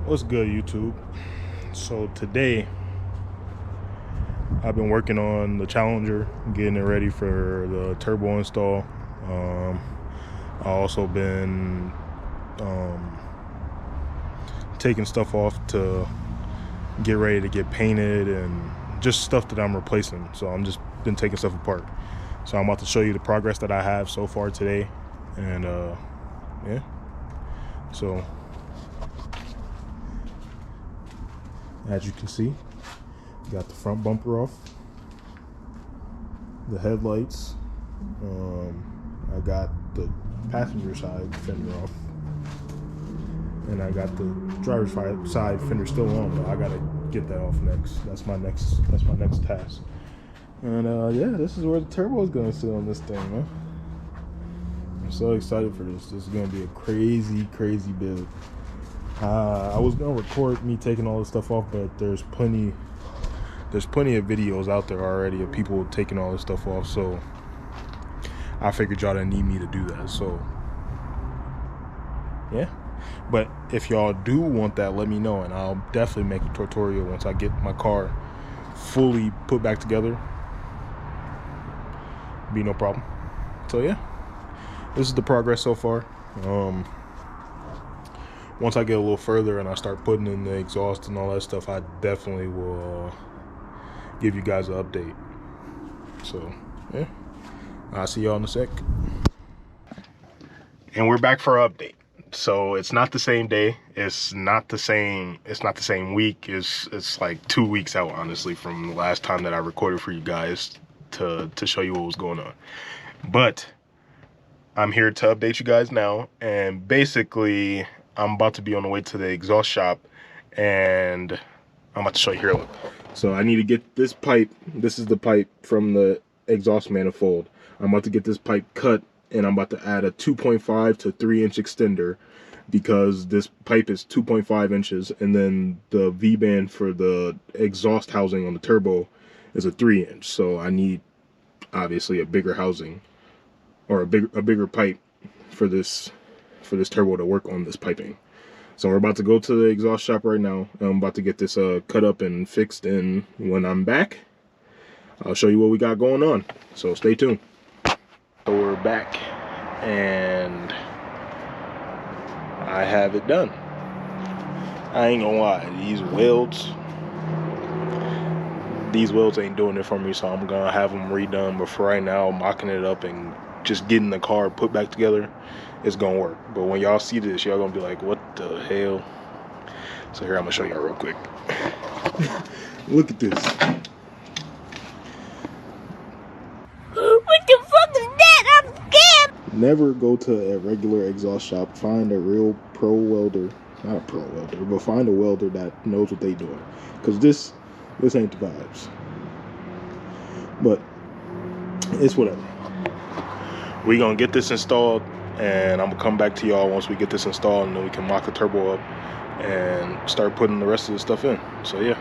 What's good, YouTube? So today I've been working on the Challenger, getting it ready for the turbo install. I also been taking stuff off to get ready to get painted and just stuff that I'm replacing. So I'm just been taking stuff apart. So I'm about to show you the progress that I have so far today, and yeah. So as you can see, got the front bumper off, the headlights, I got the passenger side fender off, and I got the driver's side fender still on, but I gotta get that off next. That's my next task. And yeah, this is where the turbo is gonna sit on this thing, man. I'm so excited for this. This is gonna be a crazy build. I was gonna record me taking all this stuff off, but there's plenty of videos out there already of people taking all this stuff off, so I figured y'all didn't need me to do that. So yeah, but if y'all do want that, let me know, and I'll definitely make a tutorial once I get my car fully put back together. Be no problem. So yeah, this is the progress so far. Once I get a little further and I start putting in the exhaust and all that stuff, I definitely will give you guys an update. So yeah, I'll see y'all in a sec. And we're back for an update. So it's not the same day, it's not the same week. It's like 2 weeks out, honestly, from the last time that I recorded for you guys to show you what was going on. But I'm here to update you guys now, and basically I'm about to be on the way to the exhaust shop, and I'm about to show you here. Look. So I need to get this pipe. This is the pipe from the exhaust manifold. I'm about to get this pipe cut, and I'm about to add a 2.5 to 3 inch extender, because this pipe is 2.5 inches, and then the V-band for the exhaust housing on the turbo is a 3 inch. So I need obviously a bigger housing, or a bigger pipe for this turbo to work on this piping. So we're about to go to the exhaust shop right now. I'm about to get this cut up and fixed, and when I'm back, I'll show you what we got going on. So stay tuned. So we're back, and I have it done. I ain't gonna lie, these welds ain't doing it for me, so I'm gonna have them redone. But for right now, mocking it up and just getting the car put back together, it's gonna work. But when y'all see this, y'all gonna be like, what the hell? So here, I'm gonna show y'all real quick. Look at this. What the fuck is that? I'm scared. Never go to a regular exhaust shop. Find a real pro welder. Not a pro welder, but find a welder that knows what they doing. Because this ain't the vibes. But it's whatever. We gonna get this installed, and I'm gonna come back to y'all once we get this installed, and then we can mock the turbo up and start putting the rest of the stuff in. So yeah.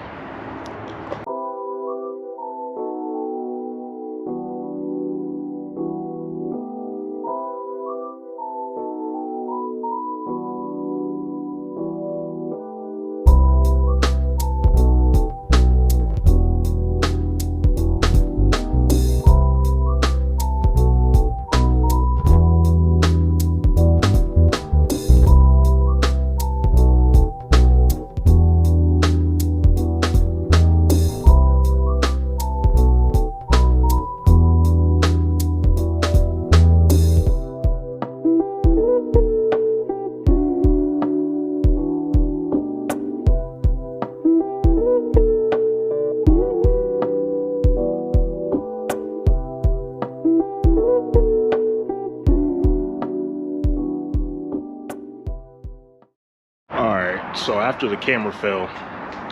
So after the camera fell,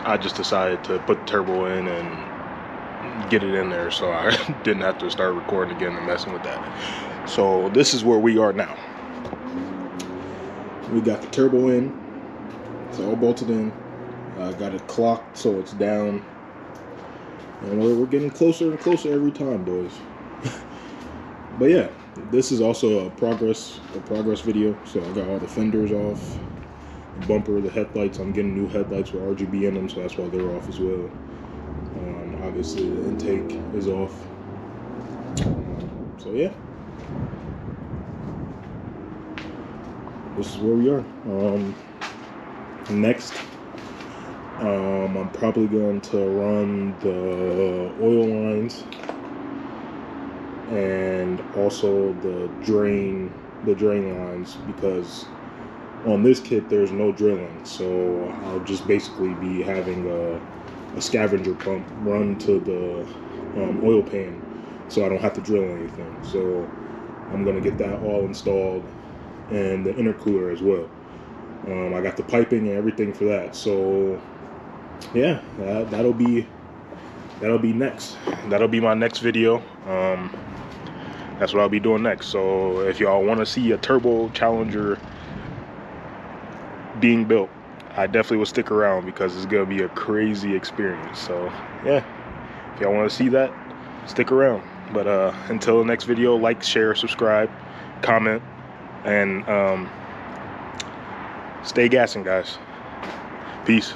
I just decided to put the turbo in and get it in there, so I didn't have to start recording again and messing with that. So this is where we are now. We got the turbo in. It's all bolted in. Got it clocked so it's down. And we're getting closer and closer every time, boys. But yeah, this is also a progress video. So I got all the fenders off. bumper, the headlights, I'm getting new headlights with RGB in them, so that's why they're off as well. Obviously the intake is off. So yeah, this is where we are. Next, I'm probably going to run the oil lines and also the drain lines, because on this kit there's no drilling, so I'll just basically be having a scavenger pump run to the oil pan, so I don't have to drill anything. So I'm gonna get that all installed, and the intercooler as well. I got the piping and everything for that. So yeah, that'll be next. That'll be my next video. That's what I'll be doing next. So if y'all want to see a turbo Challenger being built, I definitely will stick around, because it's gonna be a crazy experience. So yeah, if y'all want to see that, stick around. But until the next video, like, share, subscribe, comment, and stay gassing, guys. Peace.